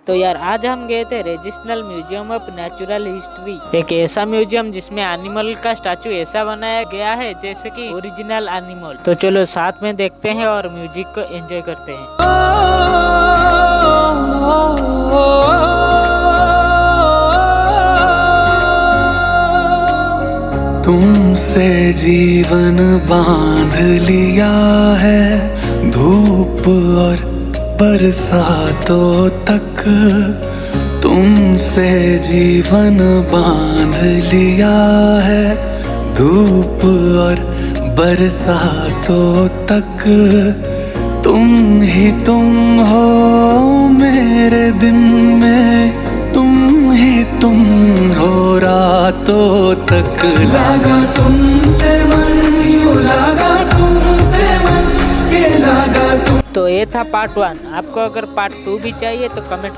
तो यार आज हम गए थे regional museum of natural history, एक ऐसा म्यूजियम जिसमें एनिमल का स्टैचू ऐसा बनाया गया है जैसे कि ओरिजिनल एनिमल। तो चलो साथ में देखते हैं और म्यूजिक को एंजॉय करते हैं। तुमसे जीवन बांध लिया है, धूप और बरसातों तक तुमसे जीवन बांध लिया है, धूप और बरसातों तक तुम ही तुम हो मेरे दिन में, तुम ही तुम हो रातों तक। लगा तुमसे मन, यूं लगा तुमसे मन, ये लगा तुम। तो ये था पार्ट 1। आपको अगर पार्ट 2 भी चाहिए तो कमेंट